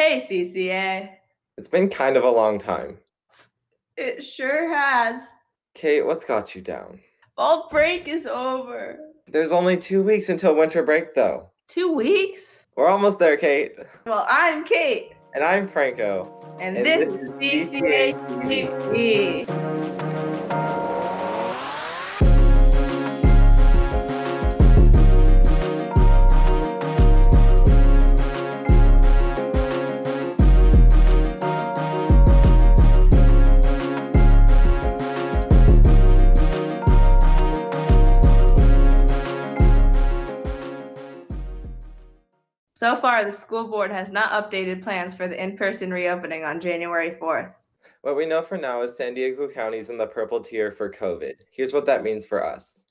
Hey, CCA. It's been kind of a long time. It sure has. Kate, what's got you down? Fall break is over. There's only 2 weeks until winter break, though. 2 weeks? We're almost there, Kate. Well, I'm Kate. And I'm Franco. And this is CCA-TV. So far, the school board has not updated plans for the in-person reopening on January 4th. What we know for now is San Diego County's in the purple tier for COVID. Here's what that means for us.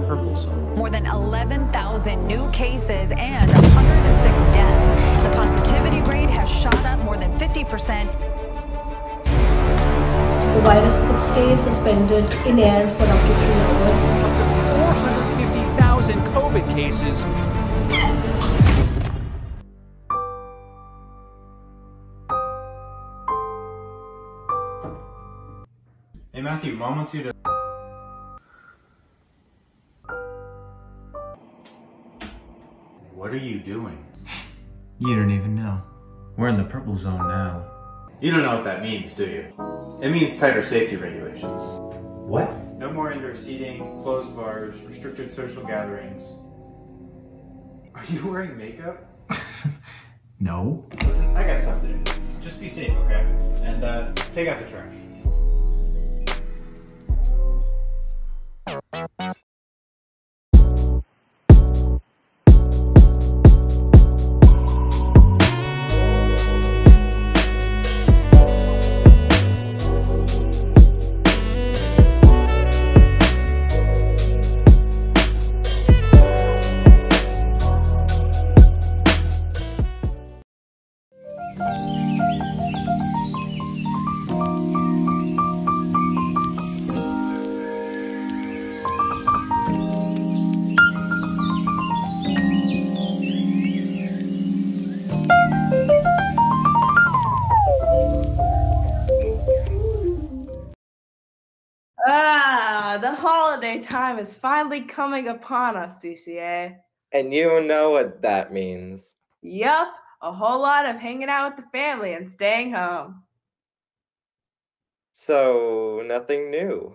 Purple zone. More than 11,000 new cases and 106 deaths. The positivity rate has shot up more than 50%. The virus could stay suspended in air for up to 3 hours. Up to 450,000 COVID cases. Hey Matthew, Mom wants you to... What are you doing? You don't even know. We're in the purple zone now. You don't know what that means, do you? It means tighter safety regulations. What? No more indoor seating, closed bars, restricted social gatherings. Are you wearing makeup? No. Listen, I got stuff to do. Just be safe, okay? And take out the trash. The holiday time is finally coming upon us, CCA. And you know what that means. Yup, a whole lot of hanging out with the family and staying home. So, nothing new.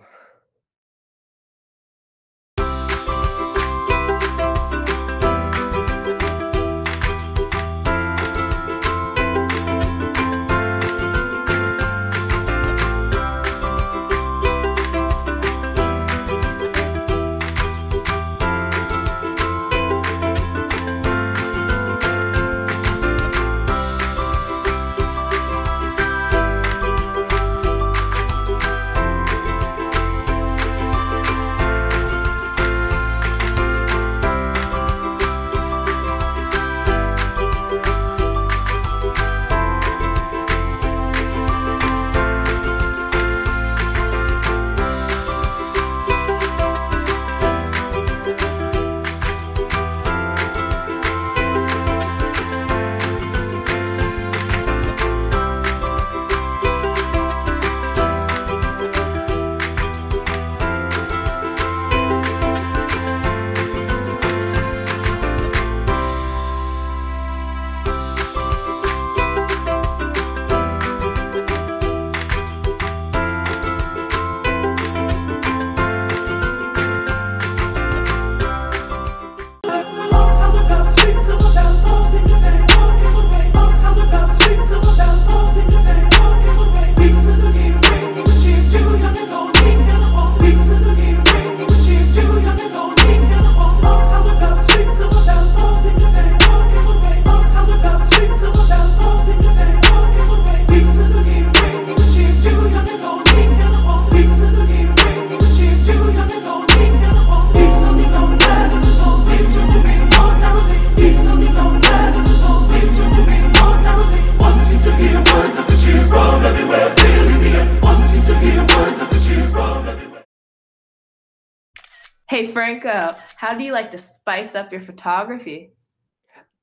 Hey, Franco, how do you like to spice up your photography?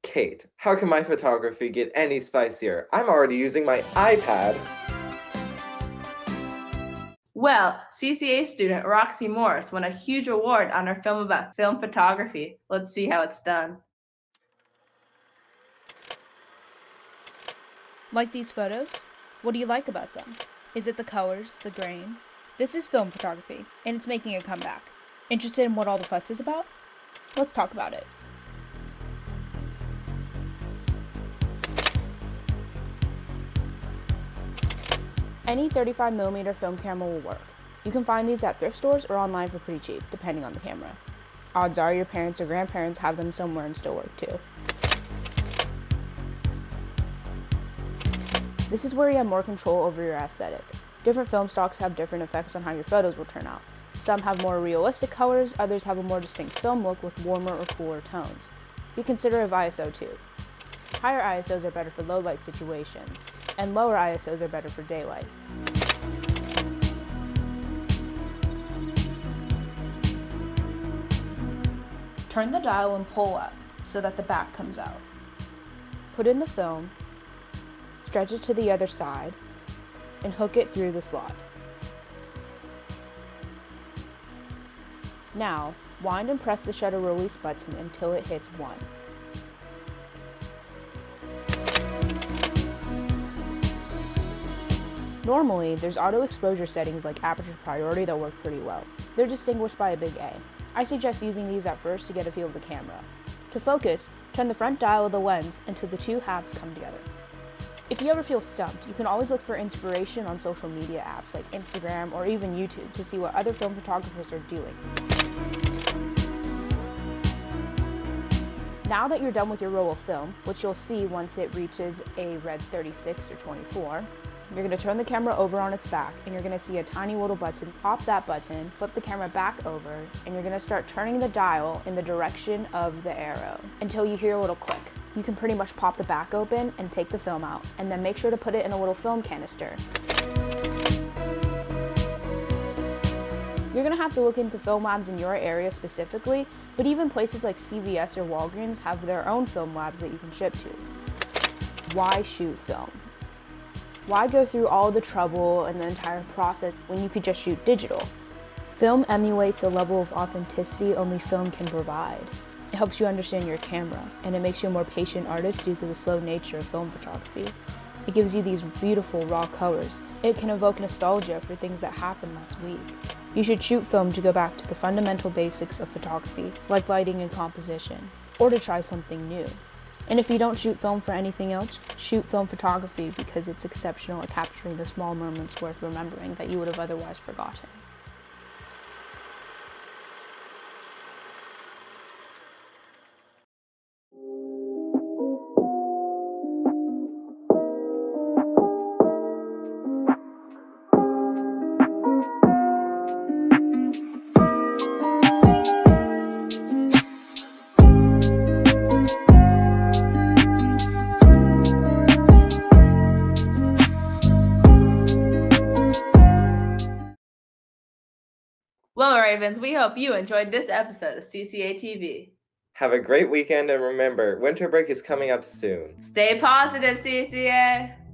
Kate, how can my photography get any spicier? I'm already using my iPad. Well, CCA student Roxy Morris won a huge award on her film about film photography. Let's see how it's done. Like these photos? What do you like about them? Is it the colors, the grain? This is film photography, and it's making a comeback. Interested in what all the fuss is about? Let's talk about it. Any 35mm film camera will work. You can find these at thrift stores or online for pretty cheap, depending on the camera. Odds are your parents or grandparents have them somewhere and still work too. This is where you have more control over your aesthetic. Different film stocks have different effects on how your photos will turn out. Some have more realistic colors, others have a more distinct film look with warmer or cooler tones. Be considerate of ISO too. Higher ISOs are better for low light situations, and lower ISOs are better for daylight. Turn the dial and pull up so that the back comes out. Put in the film, stretch it to the other side, and hook it through the slot. Now, wind and press the shutter release button until it hits 1. Normally, there's auto exposure settings like aperture priority that work pretty well. They're distinguished by a big A. I suggest using these at first to get a feel of the camera. To focus, turn the front dial of the lens until the two halves come together. If you ever feel stumped, you can always look for inspiration on social media apps like Instagram or even YouTube to see what other film photographers are doing. Now that you're done with your roll of film, which you'll see once it reaches a red 36 or 24, you're going to turn the camera over on its back and you're going to see a tiny little button. Pop that button, flip the camera back over, and you're going to start turning the dial in the direction of the arrow until you hear a little click. You can pretty much pop the back open and take the film out, and then make sure to put it in a little film canister. You're going to have to look into film labs in your area specifically, but even places like CVS or Walgreens have their own film labs that you can ship to. Why shoot film? Why go through all the trouble and the entire process when you could just shoot digital? Film emulates a level of authenticity only film can provide. It helps you understand your camera, and it makes you a more patient artist due to the slow nature of film photography. It gives you these beautiful raw colors. It can evoke nostalgia for things that happened last week. You should shoot film to go back to the fundamental basics of photography, like lighting and composition, or to try something new. And if you don't shoot film for anything else, shoot film photography because it's exceptional at capturing the small moments worth remembering that you would have otherwise forgotten. Well, Ravens, we hope you enjoyed this episode of CCA-TV. Have a great weekend, and remember, winter break is coming up soon. Stay positive, CCA!